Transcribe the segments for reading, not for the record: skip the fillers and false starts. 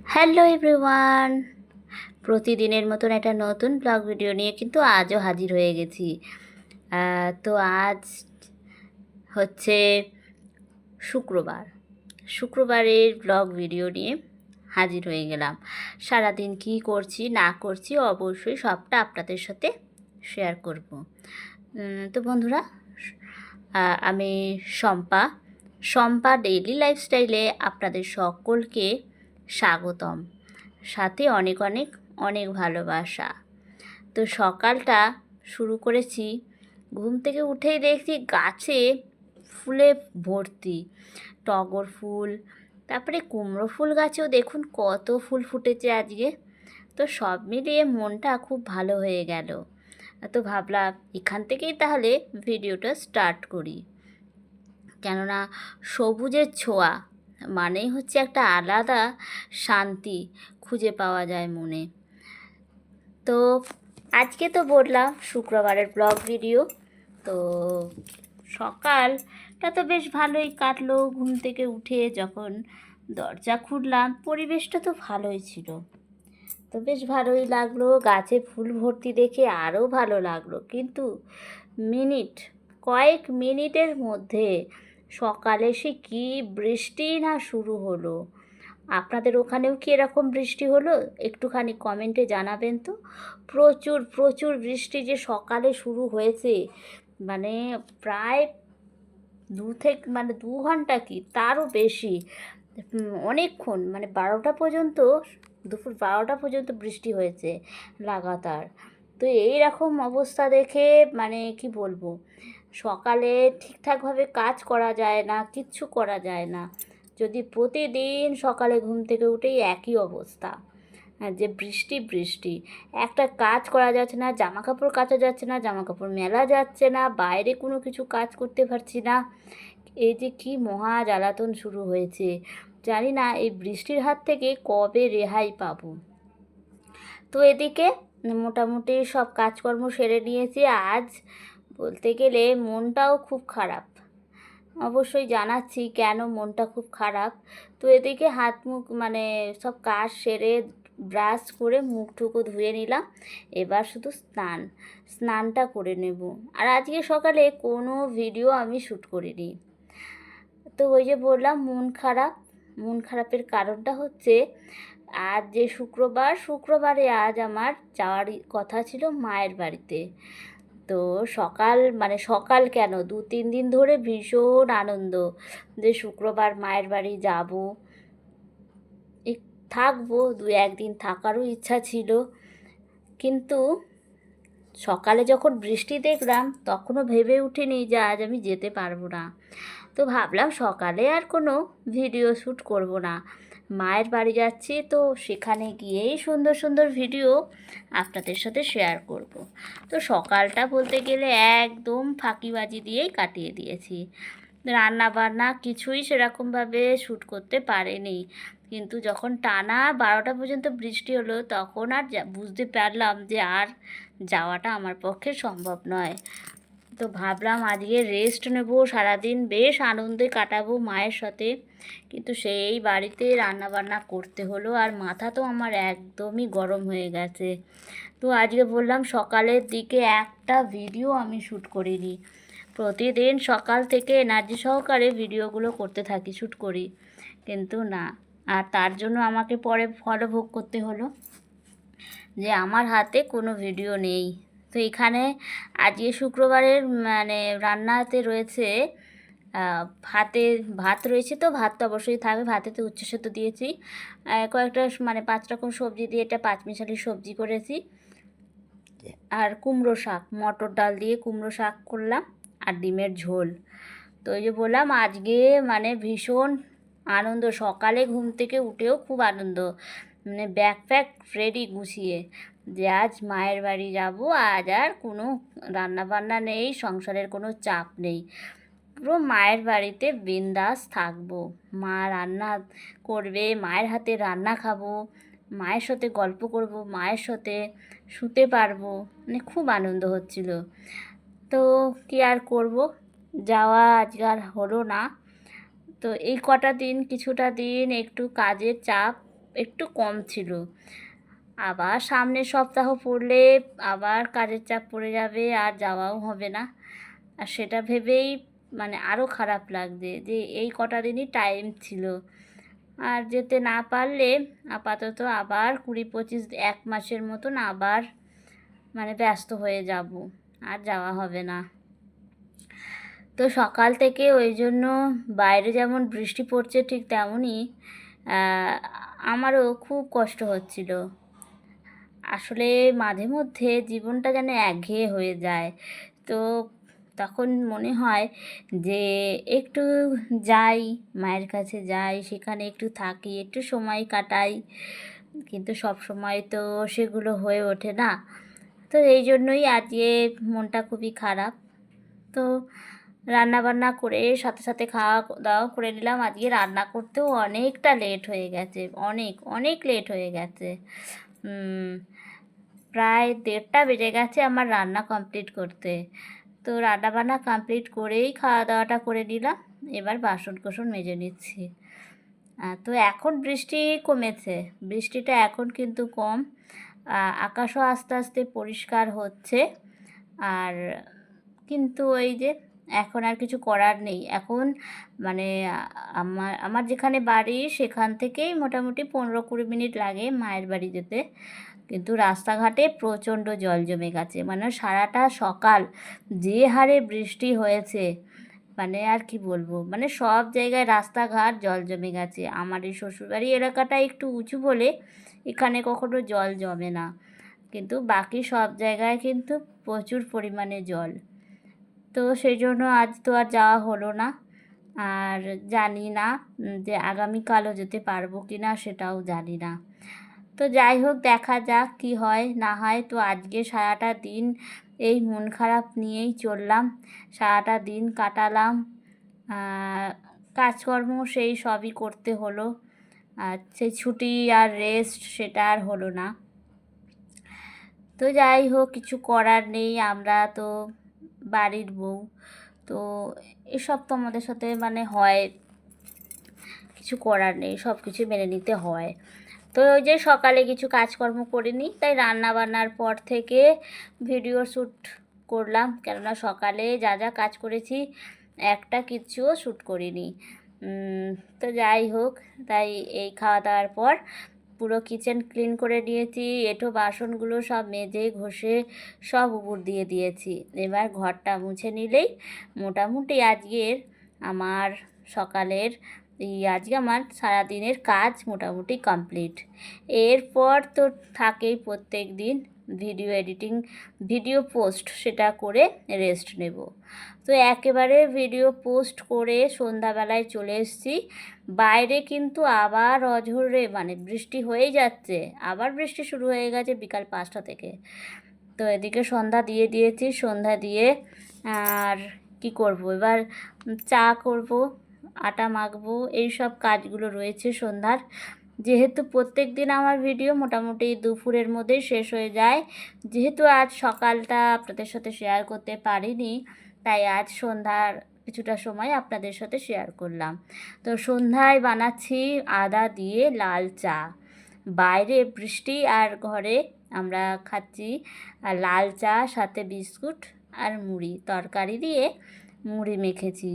Hello everyone, প্রতিদিনের মতন একটা নতুন ব্লগ ভিডিও নিয়ে কিন্তু আজও হাজির হয়ে গেছি। তো আজ হচ্ছে শুক্রবারের ব্লগ ভিডিও নিয়ে হাজির হয়ে গেলাম। সারাদিন কি করছি না করছি অবশ্যই সবটা আপনাদের সাথে শেয়ার করব। তো বন্ধুরা, আমি শম্পা ডেইলি লাইফস্টাইলে আপনাদের সকলকে স্বাগতম, সাথে অনেক অনেক অনেক ভালোবাসা। তো সকালটা শুরু করেছি, ঘুম থেকে উঠেই দেখছি গাছে ফুলে ভর্তি, টগর ফুল, তারপরে কুমড়ো ফুল গাছেও দেখুন কত ফুল ফুটেছে আজকে। তো সব মিলিয়ে মনটা খুব ভালো হয়ে গেল। তো ভাবলাম এখান থেকেই তাহলে ভিডিওটা স্টার্ট করি, কেননা সবুজের ছোঁয়া মানেই হচ্ছে একটা আলাদা শান্তি খুঁজে পাওয়া যায় মনে। তো আজকে তো বললাম শুক্রবারের ব্লগ ভিডিও। তো সকালটা তো বেশ ভালোই কাটলো, ঘুম থেকে উঠে যখন দরজা খুললাম পরিবেশটা তো ভালোই ছিল, তো বেশ ভালোই লাগলো। গাছে ফুল ভর্তি দেখে আরও ভালো লাগলো, কিন্তু কয়েক মিনিটের মধ্যে সকালে সে কী বৃষ্টি না শুরু হলো। আপনাদের ওখানেও কি এরকম বৃষ্টি হলো? একটুখানি কমেন্টে জানাবেন তো। প্রচুর প্রচুর বৃষ্টি যে সকালে শুরু হয়েছে, মানে প্রায় 2 ঘন্টা কি তারও বেশি, অনেকক্ষণ, মানে 12টা পর্যন্ত, দুপুর 12টা পর্যন্ত বৃষ্টি হয়েছে লাগাতার। তো এই রকম অবস্থা দেখে মানে কি বলবো, সকালে ঠিকঠাকভাবে কাজ করা যায় না, কিচ্ছু করা যায় না যদি প্রতিদিন সকালে ঘুম থেকে উঠেই একই অবস্থা। যে বৃষ্টি বৃষ্টি, একটা কাজ করা যাচ্ছে না, জামা কাপড় কাচা যাচ্ছে না, জামা কাপড় মেলা যাচ্ছে না, বাইরে কোনো কিছু কাজ করতে পারছি না। এই যে কি মহা জ্বালাতন শুরু হয়েছে, জানি না এই বৃষ্টির হাত থেকে কবে রেহাই পাবো। তো এদিকে মোটামুটি সব কাজকর্ম সেরে নিয়েছি। আজ বলতে গেলে মনটাও খুব খারাপ, অবশ্যই জানাচ্ছি কেন মনটা খুব খারাপ। তো এদিকে হাত মুখ মানে সব কাজ সেরে ব্রাশ করে মুখ টুকু ধুয়ে নিলাম, এবার শুধু স্নানটা করে নেব। আর আজকে সকালে কোনো ভিডিও আমি শ্যুট করিনি। তো ওই যে বললাম মন খারাপের কারণটা হচ্ছে আজ যে শুক্রবারে আজ আমার যাওয়ার কথা ছিল মায়ের বাড়িতে। তো সকাল কেন 2-3 দিন ধরে ভীষণ আনন্দ যে শুক্রবার মায়ের বাড়ি যাব, থাকবো 2-1 দিন, থাকারও ইচ্ছা ছিল। কিন্তু সকালে যখন বৃষ্টি দেখলাম তখনও ভেবে উঠিনি যে আজ আমি যেতে পারবো না। তো ভাবলাম সকালে আর কোনো ভিডিও শ্যুট করব না, মায়ের বাড়ি যাচ্ছি তো সেখানে গিয়েই সুন্দর সুন্দর ভিডিও আপনাদের সাথে শেয়ার করব। তো সকালটা বলতে গেলে একদম ফাঁকিবাজি দিয়েই কাটিয়ে দিয়েছি, রান্না বান্না কিছুই সেরকমভাবে শ্যুট করতে পারেনি। কিন্তু যখন টানা 12টা পর্যন্ত বৃষ্টি হলো তখন আর বুঝতে পারলাম যে আর যাওয়াটা আমার পক্ষে সম্ভব নয়। তো ভাবলাম আজকে রেস্ট নেব, সারাদিন বেশ আনন্দে কাটাবো মায়ের সাথে, কিন্তু সেই বাড়িতে রান্নাবান্না করতে হলো আর মাথা তো আমার একদমই গরম হয়ে গেছে। তো আজকে বললাম সকালের দিকে একটা ভিডিও আমি শ্যুট করিনি, প্রতিদিন সকাল থেকে এনার্জি সহকারে ভিডিওগুলো করতে থাকি, শ্যুট করি, কিন্তু না। আর তার জন্য আমাকে পরে ফলও ভোগ করতে হলো যে আমার হাতে কোনো ভিডিও নেই। তো এখানে আজকে শুক্রবারের মানে রান্নাতে রয়েছে ভাত রয়েছে, তো ভাত তো অবশ্যই থাকবে, ভাতেতে উচ্ছে সেদ্ধ দিয়েছি, কয়েকটা মানে 5 রকম সবজি দিয়ে একটা পাঁচমিশালি সবজি করেছি, আর কুমড়ো শাক, মটর ডাল দিয়ে কুমড়ো শাক করলাম, আর ডিমের ঝোল। তো ওই যে বললাম আজকে মানে ভীষণ আনন্দ, সকালে ঘুম থেকে উঠেও খুব আনন্দ, মানে ব্যাগ ফ্যাগ রেডি গুছিয়ে যে আজ মায়ের বাড়ি যাব, আজ আর কোনো রান্নাবান্না নেই, সংসারের কোনো চাপ নেই, পুরো মায়ের বাড়িতে বিন্দাস থাকবো, মা রান্না করবে, মায়ের হাতে রান্না খাবো, মায়ের সাথে গল্প করব, মায়ের সাথে শুতে পারবো, মানে খুব আনন্দ হচ্ছিল। তো কি আর করব, যাওয়া আজকে আর হলো না। তো এই কটা দিন কিছুটা দিন একটু কাজের চাপ একটু কম ছিল। আবার সামনের সপ্তাহ পড়লে আবার কাজের চাপ পড়ে যাবে, আর যাওয়াও হবে না। আর সেটা ভেবেই মানে আরও খারাপ লাগছে যে এই কটা দিনই টাইম ছিল, আর যেতে না পারলে আপাতত আবার 20-25 এক মাসের মতন আবার মানে ব্যস্ত হয়ে যাব, আর যাওয়া হবে না। তো সকাল থেকে ওই জন্য বাইরে যেমন বৃষ্টি পড়ছে ঠিক তেমনই আমারও খুব কষ্ট হচ্ছিল। আসলে মাঝে মধ্যে জীবনটা যেন একঘেয়ে হয়ে যায়। তো তখন মনে হয় যে একটু যাই, মায়ের কাছে যাই, সেখানে একটু থাকি, একটু সময় কাটাই, কিন্তু সব সময় তো সেগুলো হয়ে ওঠে না। তো এই জন্যই আজকে মনটা খুবই খারাপ। তো রান্নাবান্না করে সাথে সাথে খাওয়া দাওয়া করে নিলাম। আজকে রান্না করতেও অনেকটা লেট হয়ে গেছে, অনেক অনেক লেট হয়ে গেছে। প্রায় 1:30টা বেজে গেছে আমার রান্না কমপ্লিট করতে। তো রান্নাবান্না কমপ্লিট করেই খাওয়া দাওয়াটা করে নিলাম। এবার বাসন কোসন মেজে নিচ্ছি। তো এখন বৃষ্টি কমেছে, বৃষ্টিটা এখন কিন্তু কম। আকাশও আস্তে আস্তে পরিষ্কার হচ্ছে। আর কিন্তু ওই যে এখন আর কিছু করার নেই। এখন মানে আমার যেখানে বাড়ি সেখান থেকেই মোটামুটি 15-20 মিনিট লাগে মায়ের বাড়ি যেতে। কিন্তু রাস্তাঘাটে প্রচণ্ড জল জমে গেছে, মানে সারাটা সকাল যে হারে বৃষ্টি হয়েছে, মানে আর কি বলবো, মানে সব জায়গায় রাস্তাঘাট জল জমে গেছে। আমার এই শ্বশুরবাড়ি এলাকাটা একটু উঁচু বলে এখানে কখনো জল জমে না, কিন্তু বাকি সব জায়গায় কিন্তু প্রচুর পরিমাণে জল। তো সেই জন্য আজ তো আর যাওয়া হলো না। আর জানি না যে আগামীকালও যেতে পারবো কি না, সেটাও জানি না। তো যাই হোক, দেখা যাক কি হয় না হয়। তো আজকে সারাটা দিন এই মন খারাপ নিয়েই চললাম, সারাটা দিন কাটালাম। কাজকর্ম সেই সবই করতে হলো, আর সেই ছুটি আর রেস্ট সেটা আর হলো না। তো যাই হোক, কিছু করার নেই, আমরা তো বাড়ির বউ, তো এসব তো আমাদের সাথে মানে হয়, কিছু করার নেই, সব কিছু মেনে নিতে হয়। তো ওই যে সকালে কিছু কাজকর্ম করিনি, তাই রান্না বান্নার পর থেকে ভিডিও শ্যুট করলাম, কেননা সকালে যা যা কাজ করেছি একটা কিচ্ছুও শ্যুট করিনি। তো যাই হোক, তাই এই খাওয়া দাওয়ার পর পুরো কিচেন ক্লিন করে নিয়েছি, এঁঠো বাসনগুলো সব মেজে ঘষে সব উপর দিয়ে দিয়েছি। এবার ঘরটা মুছে নিলেই মোটামুটি আজকের আমার সকালের আজকে আমার সারাদিনের কাজ মোটামুটি কমপ্লিট। এরপর তো থাকেই প্রত্যেক দিন ভিডিও এডিটিং, ভিডিও পোস্ট, সেটা করে রেস্ট নেব। তো একেবারে ভিডিও পোস্ট করে সন্ধ্যাবেলায় চলে এসেছি। বাইরে কিন্তু আবার অঝোরে মানে বৃষ্টি হয়েই যাচ্ছে, আবার বৃষ্টি শুরু হয়ে গেছে বিকাল 5টা থেকে। তো এদিকে সন্ধ্যা দিয়ে দিয়েছি, সন্ধ্যা দিয়ে আর কি করব, এবার চা করব, আটা মাখবো, এই সব কাজগুলো রয়েছে সন্ধ্যার। যেহেতু প্রত্যেক দিন আমার ভিডিও মোটামুটি দুপুরের মধ্যেই শেষ হয়ে যায়, যেহেতু আজ সকালটা আপনাদের সাথে শেয়ার করতে পারিনি, তাই আজ সন্ধ্যার কিছুটা সময় আপনাদের সাথে শেয়ার করলাম। তো সন্ধ্যায় বানাচ্ছি আদা দিয়ে লাল চা। বাইরে বৃষ্টি আর ঘরে আমরা খাচ্ছি লাল চা, সাথে বিস্কুট আর মুড়ি, তরকারি দিয়ে মুড়ি মেখেছি।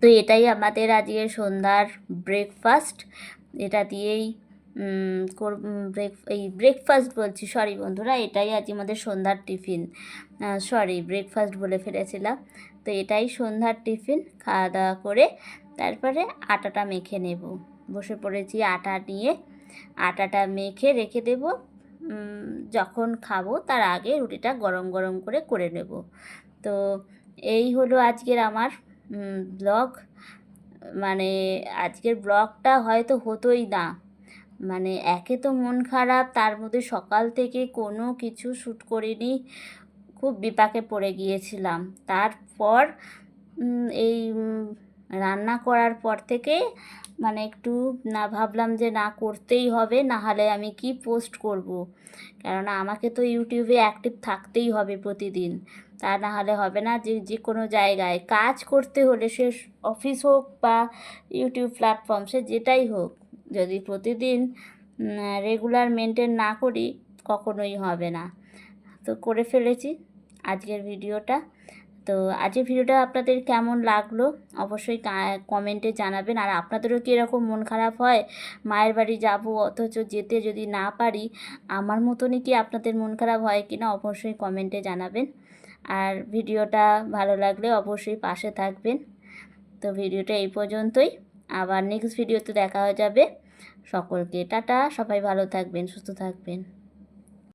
তো এটাই আমাদের আজকে সন্ধ্যার ব্রেকফাস্ট। এটা দিয়েই ব্রেকফাস্ট বলছি, সরি বন্ধুরা, এটাই আজ আমাদের সন্ধ্যার টিফিন, সরি ব্রেকফাস্ট বলে ফেলেছিলাম। তো এটাই সন্ধ্যার টিফিন। খাওয়া দাওয়া করে তারপরে আটাটা মেখে নেব, বসে পড়েছি আটা নিয়ে। আটাটা মেখে রেখে দেব, যখন খাবো তার আগে রুটিটা গরম গরম করে নেব। তো এই হলো আজকের আমার ব্লগ। মানে আজকের ব্লগটা হয়তো হতোই না, মানে একে তো মন খারাপ, তার মধ্যে সকাল থেকে কোনো কিছু শ্যুট করিনি, খুব বিপাকে পড়ে গিয়েছিলাম। তারপর এই রান্না করার পর থেকে মানে একটু না ভাবলাম যে না করতেই হবে, না হলে আমি কি পোস্ট করব, কেননা আমাকে তো ইউটিউবে অ্যাক্টিভ থাকতেই হবে প্রতিদিন, তা না হলে হবে না। যে কোনো জায়গায় কাজ করতে হলে, সে অফিস হোক বা ইউটিউব প্ল্যাটফর্ম, সে যেটাই হোক, যদি প্রতিদিন রেগুলার মেনটেন না করি কখনোই হবে না। তো করে ফেলেছি আজকের ভিডিওটা। তো আজকের ভিডিওটা আপনাদের কেমন লাগলো অবশ্যই কমেন্টে জানাবেন। আর আপনাদেরও কি এরকম মন খারাপ হয় মায়ের বাড়ি যাব অথচ যেতে যদি না পারি, আমার মতনই কি আপনাদের মন খারাপ হয় কি না অবশ্যই কমেন্টে জানাবেন। আর ভিডিওটা ভালো লাগলে অবশ্যই পাশে থাকবেন। তো ভিডিওটা এই পর্যন্তই, আবার নেক্সট ভিডিওতে দেখা হয়ে যাবে। সকলকে টাটা, সবাই ভালো থাকবেন, সুস্থ থাকবেন।